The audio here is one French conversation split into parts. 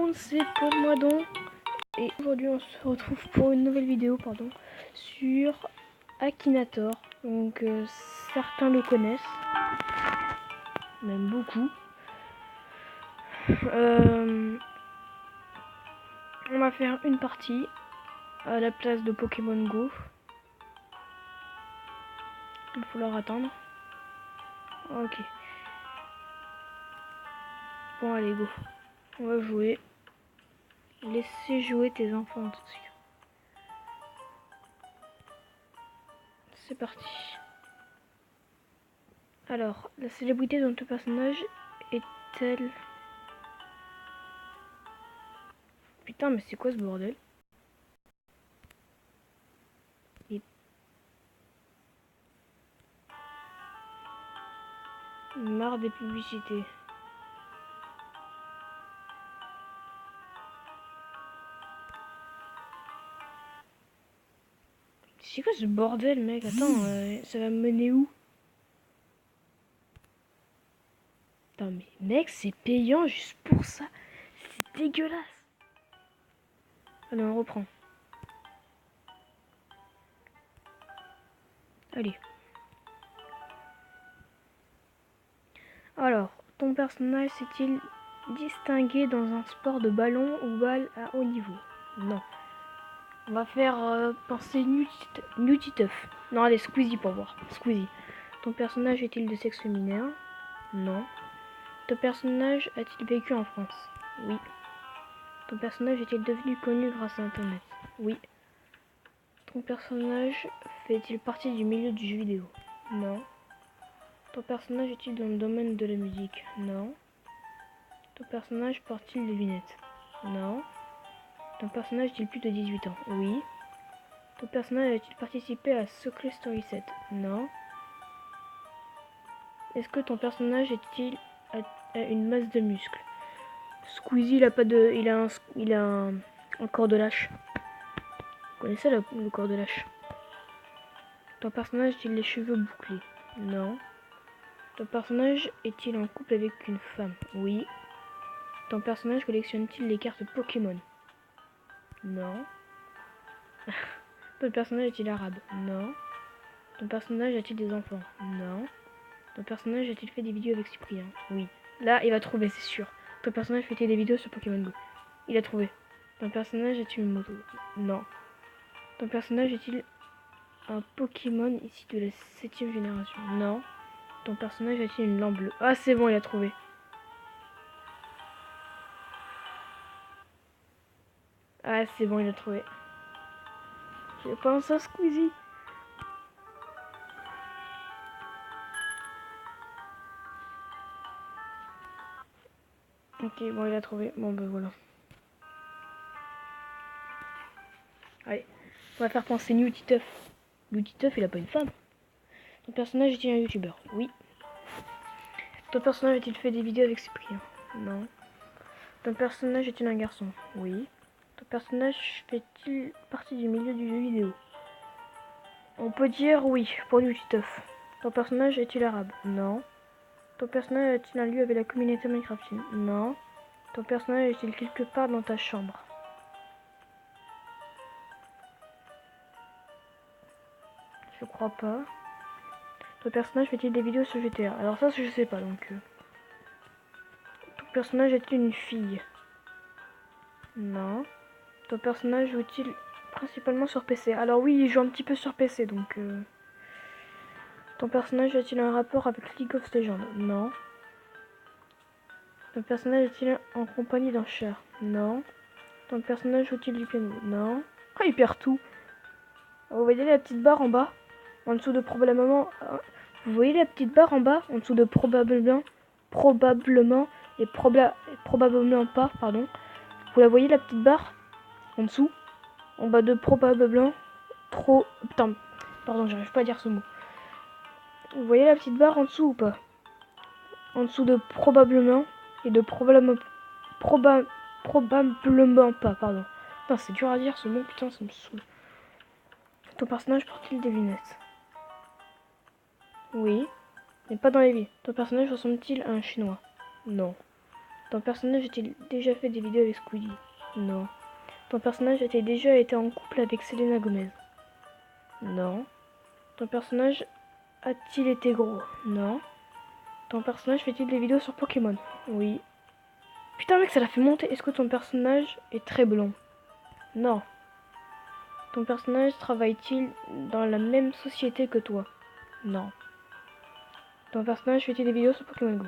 monde, c'est Paul Moidon et aujourd'hui on se retrouve pour une nouvelle vidéo sur Akinator. Donc certains le connaissent, même beaucoup. On va faire une partie à la place de Pokémon Go. Il va falloir attendre. Ok. Bon allez go. On va jouer. Laissez jouer tes enfants dessus. C'est parti. Alors, la célébrité de notre personnage est-elle... Putain, mais c'est quoi ce bordel? Et... Marre des publicités. C'est quoi ce bordel, mec? Attends, ça va me mener où? Putain, mais mec, c'est payant juste pour ça. C'est dégueulasse. Allez, on reprend. Allez. Alors, ton personnage s'est-il distingué dans un sport de ballon ou balle à haut niveau? Non. On va faire penser Nutiteuf. Non, allez, Squeezie pour voir. Squeezie. Ton personnage est-il de sexe féminin? Non. Ton personnage a-t-il vécu en France? Oui. Ton personnage est-il devenu connu grâce à Internet? Oui. Ton personnage fait-il partie du milieu du jeu vidéo? Non. Ton personnage est-il dans le domaine de la musique? Non. Ton personnage porte-t-il des lunettes? Non. Ton personnage a-t-il plus de 18 ans? Oui. Ton personnage a-t-il participé à Secret Story 7? Non. Est-ce que ton personnage a une masse de muscles? Squeezie, il a pas de... Il a un corps de lâche. Vous connaissez le corps de lâche? Ton personnage a-t-il les cheveux bouclés? Non. Ton personnage est-il en couple avec une femme? Oui. Ton personnage collectionne-t-il les cartes Pokémon? Non. Ton personnage est-il arabe? Non. Ton personnage a-t-il des enfants? Non. Ton personnage a-t-il fait des vidéos avec Cyprien? Oui. Là, il va trouver, c'est sûr. Ton personnage fait des vidéos sur Pokémon Go? Il a trouvé. Ton personnage a-t-il une moto? Non. Ton personnage est-il un Pokémon ici de la 7ème génération? Non. Ton personnage a-t-il une lampe bleue? Ah, c'est bon, il a trouvé. Ah, c'est bon, il a trouvé. Je pense à Squeezie. Ok, bon, il a trouvé. Bon, ben voilà. Allez, on va faire penser Nutiteuf. Nutiteuf, il a pas une femme. Ton personnage est-il un youtubeur? Oui. Ton personnage a-t-il fait des vidéos avec Cyprien? Non. Ton personnage est-il un garçon? Oui. Ton personnage fait-il partie du milieu du jeu vidéo? On peut dire oui, pour Nutiteuf. Ton personnage est-il arabe? Non. Ton personnage a-t-il un lieu avec la communauté Minecraft? Non. Ton personnage est-il quelque part dans ta chambre? Je crois pas. Ton personnage fait-il des vidéos sur GTA? Alors ça, je sais pas, donc... Ton personnage est-il une fille? Non. Ton personnage joue-t-il principalement sur PC? Alors oui, il joue un petit peu sur PC, donc... Ton personnage a-t-il un rapport avec League of Legends? Non. Ton personnage est-il en compagnie d'un chat? Non. Ton personnage joue-t-il du piano? Non. Ah, il perd tout. Vous voyez la petite barre en bas? En dessous de probablement... Vous voyez la petite barre en bas? En dessous de probablement et probablement pas, pardon. Vous la voyez la petite barre? En dessous? En bas de probablement... Putain, pardon, j'arrive pas à dire ce mot. Vous voyez la petite barre en dessous ou pas? En dessous de probablement et de probablement pas, pardon. Putain, c'est dur à dire ce mot, putain, ça me saoule. Ton personnage porte-t-il des lunettes? Oui, mais pas dans les vies. Ton personnage ressemble-t-il à un chinois? Non. Ton personnage a-t-il déjà fait des vidéos avec Squeezie? Non. Ton personnage a-t-il déjà été en couple avec Selena Gomez? Non. Ton personnage a-t-il été gros? Non. Ton personnage fait-il des vidéos sur Pokémon? Oui. Putain mec, ça l'a fait monter. Est-ce que ton personnage est très blond? Non. Ton personnage travaille-t-il dans la même société que toi? Non. Ton personnage fait-il des vidéos sur Pokémon Go?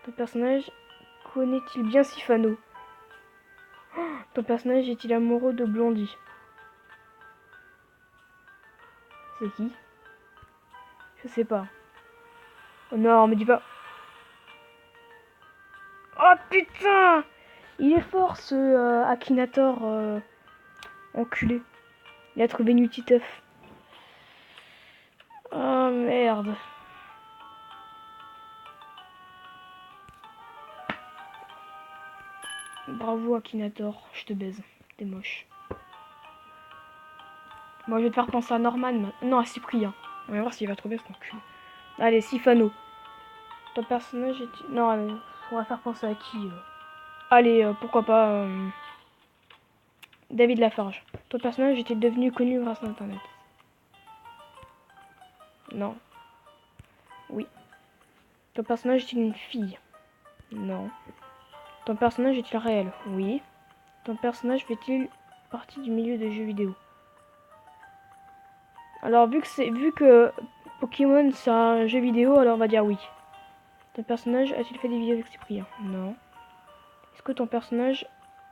Ton personnage connaît-il bien Sifano? Ton personnage est-il amoureux de Blondie? C'est qui? Je sais pas. Oh non, me dis pas. Oh putain! Il est fort ce Akinator enculé. Il a trouvé Nutiteuf. Oh merde. Bravo Akinator, je te baise. T'es moche. Moi je vais te faire penser à Norman. Non, à Cyprien. On va voir s'il va trouver ce enculé. Allez, Sifano. Ton personnage est... Non, allez, on va faire penser à qui Allez, pourquoi pas... David Lafarge. Ton personnage était devenu connu grâce à Internet. Non. Oui. Ton personnage est une fille. Non. Ton personnage est-il réel? Oui. Ton personnage fait-il partie du milieu des jeux vidéo? Alors vu que Pokémon c'est un jeu vidéo, alors on va dire oui. Ton personnage a-t-il fait des vidéos avec Cyprien? Non. Est-ce que ton personnage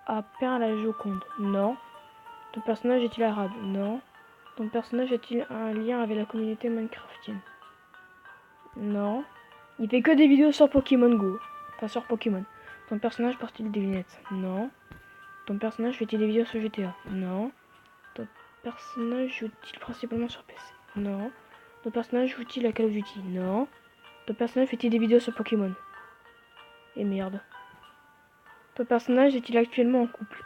a peint la Joconde? Non. Ton personnage est-il arabe? Non. Ton personnage a-t-il un lien avec la communauté Minecraftienne? Non. Il fait que des vidéos sur Pokémon Go. Enfin sur Pokémon. Ton personnage porte-t-il des lunettes? Non. Ton personnage fait-il des vidéos sur GTA? Non. Ton personnage joue-t-il principalement sur PC? Non. Ton personnage joue-t-il à Call of Duty? Non. Ton personnage fait-il des vidéos sur Pokémon? Et merde. Ton personnage est-il actuellement en couple?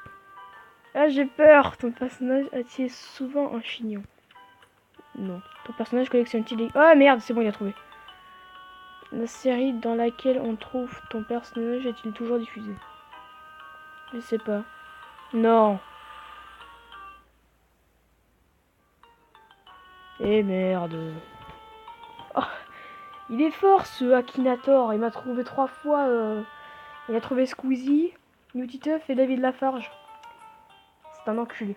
Ah j'ai peur. Ton personnage a-t-il souvent un chignon? Non. Ton personnage collectionne-t-il des... Ah merde, c'est bon, il a trouvé. La série dans laquelle on trouve ton personnage est-il toujours diffusée? Je sais pas. Non. Et merde. Oh, il est fort ce Akinator. Il m'a trouvé 3 fois. Il a trouvé Squeezie, Nutiteuf et David Lafarge. C'est un enculé.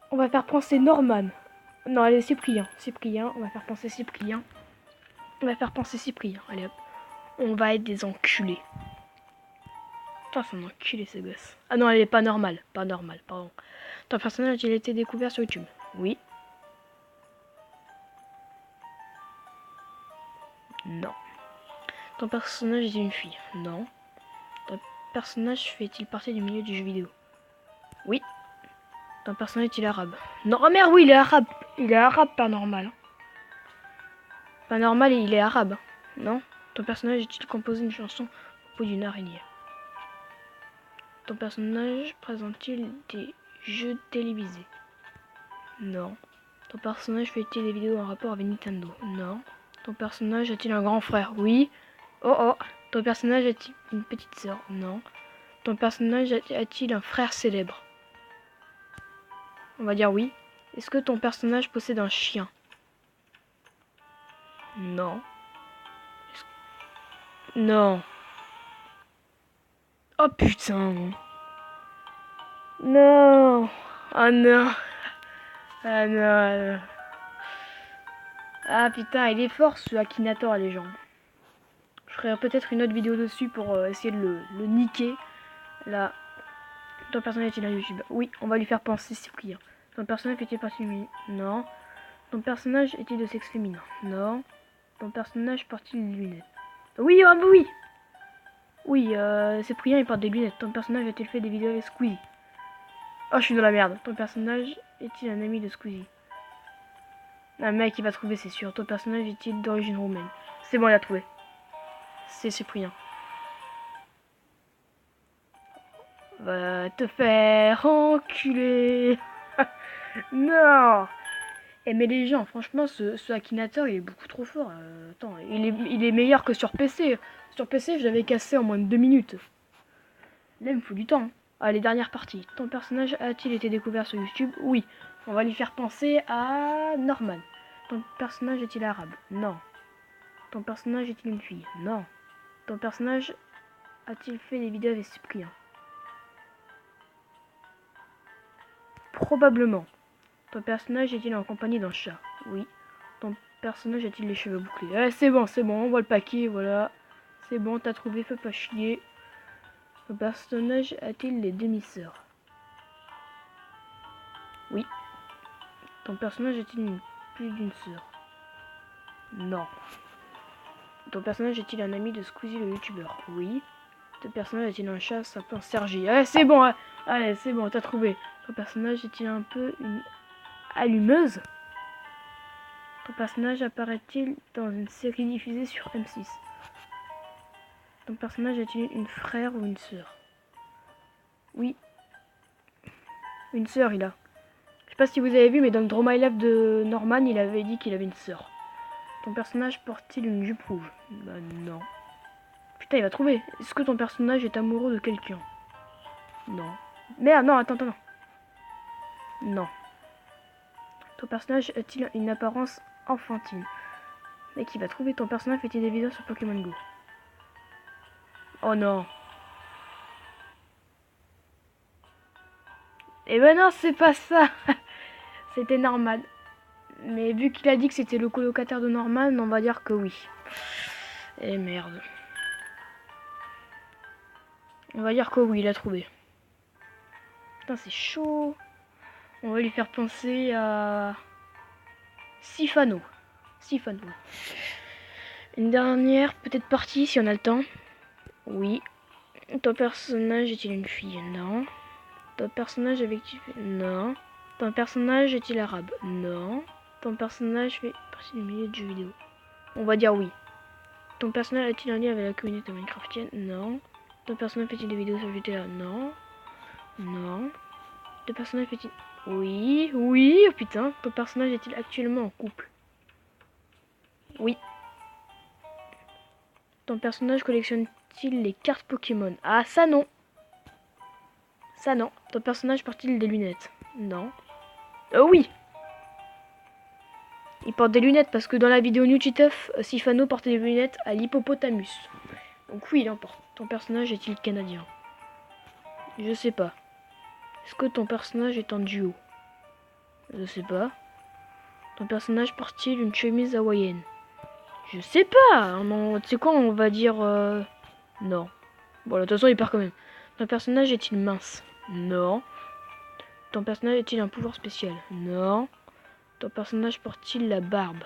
On va faire penser Norman. Non, allez, Cyprien. Cyprien. On va faire penser Cyprien. On va faire penser Cyprien. Allez hop. On va être des enculés. Putain, c'est un enculé ce gosse. Ah non, elle est pas normale. Pas normale, pardon. Ton personnage, il a été découvert sur YouTube. Oui. Non. Ton personnage est une fille. Non. Ton personnage fait-il partie du milieu du jeu vidéo? Oui. Ton personnage est-il arabe? Non, oh merde, oui, il est arabe. Il est arabe, pas normal. Pas normal, il est arabe. Non. Ton personnage est-il composé d'une chanson au propos d'une araignée? Ton personnage présente-t-il des jeux télévisés? Non. Ton personnage fait-il des vidéos en rapport avec Nintendo? Non. Ton personnage a-t-il un grand frère? Oui. Oh oh. Ton personnage a-t-il une petite sœur? Non. Ton personnage a-t-il un frère célèbre? On va dire oui. Est-ce que ton personnage possède un chien? Non. Non. Oh putain. Non. Oh non. Ah non. Ah putain, il est fort ce Akinator les gens. Je ferai peut-être une autre vidéo dessus pour essayer de le niquer. Là. Ton personnage est-il un YouTube? Oui, on va lui faire penser Cyprien. Ton personnage fait-il partie du milieu? Non. Ton personnage est-il de sexe féminin? Non. Ton personnage porte-t-il des lunettes? Oui, ah bah oui. Oui, Cyprien il porte des lunettes. Ton personnage a-t-il fait des vidéos avec Squeezie? Oh, je suis dans la merde. Ton personnage est-il un ami de Squeezie? Un mec il va trouver, c'est sûr. Ton personnage est-il d'origine roumaine? C'est bon, il a trouvé. C'est Cyprien. Va te faire enculer. Non. Eh mais les gens, franchement, ce Akinator, il est beaucoup trop fort. Attends, il est meilleur que sur PC. Sur PC, je l'avais cassé en moins de 2 minutes. Là, il me faut du temps. Allez, dernière partie. Ton personnage a-t-il été découvert sur YouTube? Oui. On va lui faire penser à Norman. Ton personnage est-il arabe? Non. Ton personnage est-il une fille? Non. Ton personnage a-t-il fait des vidéos avec Cyprien? Probablement. Ton personnage est-il en compagnie d'un chat? Oui. Ton personnage a-t-il les cheveux bouclés? Ouais, c'est bon, on voit le paquet, voilà. C'est bon, t'as trouvé, fais pas chier. Ton personnage a-t-il des demi-sœurs? Oui. Ton personnage a-t-il plus d'une sœur? Non. Ton personnage est-il un ami de Squeezie le youtubeur? Oui. Ton personnage est-il un chat s'appelant Sergi? Ouais, c'est bon, ouais. Allez, c'est bon, t'as trouvé. Ton personnage est-il un peu une allumeuse? Ton personnage apparaît-il dans une série diffusée sur M6? Ton personnage est-il une frère ou une sœur? Oui. Une sœur, il a. Je sais pas si vous avez vu, mais dans le Draw My Life de Norman, il avait dit qu'il avait une sœur. Ton personnage porte-t-il une jupe rouge? Bah non. Putain, il va trouver. Est-ce que ton personnage est amoureux de quelqu'un? Non. Merde, non, attends. Non. Ton personnage a-t-il une apparence enfantine? Mec, il va trouver. Ton personnage fait-il des vidéos sur Pokémon Go? Oh non. Eh ben non, c'est pas ça. C'était Norman. Mais vu qu'il a dit que c'était le colocataire de Norman, on va dire que oui. Eh merde. On va dire que oui, il a trouvé. Putain, c'est chaud. On va lui faire penser à Sifano. Une dernière, peut-être partie si on a le temps. Oui. Ton personnage est-il une fille? Non. Ton personnage avec qui? Non. Ton personnage est-il arabe? Non. Ton personnage fait partie du milieu de jeux vidéo? On va dire oui. Ton personnage a-t-il un lien avec la communauté minecraftienne? Non. Ton personnage fait-il des vidéos sur GTA? Non. Non. Ton personnage fait-il... Oui, oh putain. Ton personnage est-il actuellement en couple? Oui. Ton personnage collectionne-t-il les cartes Pokémon? Ah, ça non. Ça non. Ton personnage porte-t-il des lunettes? Non. Oui. Il porte des lunettes parce que dans la vidéo Newtiteuf, Sifano portait des lunettes à l'hippopotamus. Donc oui, il en porte. Ton personnage est-il canadien? Je sais pas. Est-ce que ton personnage est en duo? Je sais pas. Ton personnage porte-t-il une chemise hawaïenne? Je sais pas. Tu sais quoi, on va dire... Non. Bon, de toute façon, il part quand même. Ton personnage est-il mince? Non. Ton personnage est-il un pouvoir spécial? Non. Ton personnage porte-t-il la barbe?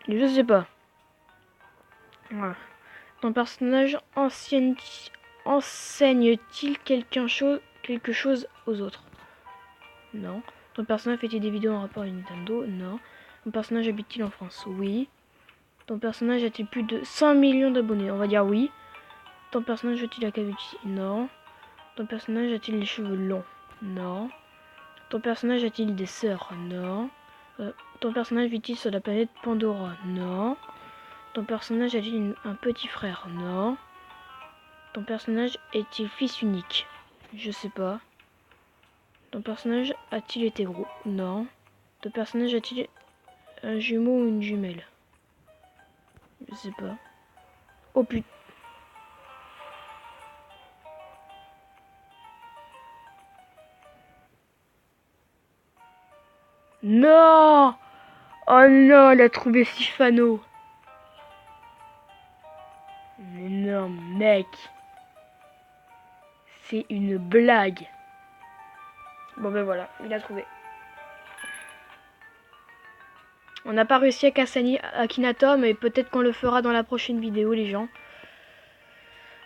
Je sais pas. Voilà. Ton personnage enseigne-t-il quelque chose aux autres? Non. Ton personnage fait-il des vidéos en rapport avec Nintendo? Non. Ton personnage habite-t-il en France? Oui. Ton personnage a-t-il plus de 100 millions d'abonnés? On va dire oui. Ton personnage a-t-il la cavité? Non. Ton personnage a-t-il les cheveux longs? Non. Ton personnage a-t-il des sœurs? Non. Ton personnage vit-il sur la planète Pandora? Non. Ton personnage a-t-il un petit frère? Non. Ton personnage est-il fils unique? Je sais pas. Ton personnage a-t-il été gros? Non. Ton personnage a-t-il un jumeau ou une jumelle? Je sais pas. Oh putain. Non! Oh non, elle a trouvé Sifano. Mais non, mec. C'est une blague. Bon ben voilà, il a trouvé. On n'a pas réussi à casser Akinator, mais peut-être qu'on le fera dans la prochaine vidéo, les gens.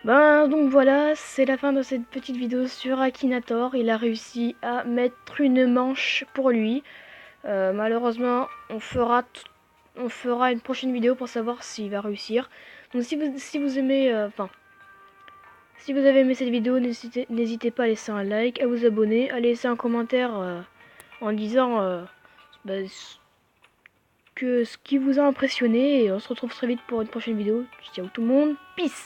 Ben donc voilà, c'est la fin de cette petite vidéo sur Akinator. Il a réussi à mettre une manche pour lui. Malheureusement, on fera une prochaine vidéo pour savoir s'il va réussir. Donc si vous aimez, si vous avez aimé cette vidéo, n'hésitez pas à laisser un like, à vous abonner, à laisser un commentaire en disant bah, que ce qui vous a impressionné. Et on se retrouve très vite pour une prochaine vidéo. Ciao tout le monde. Peace.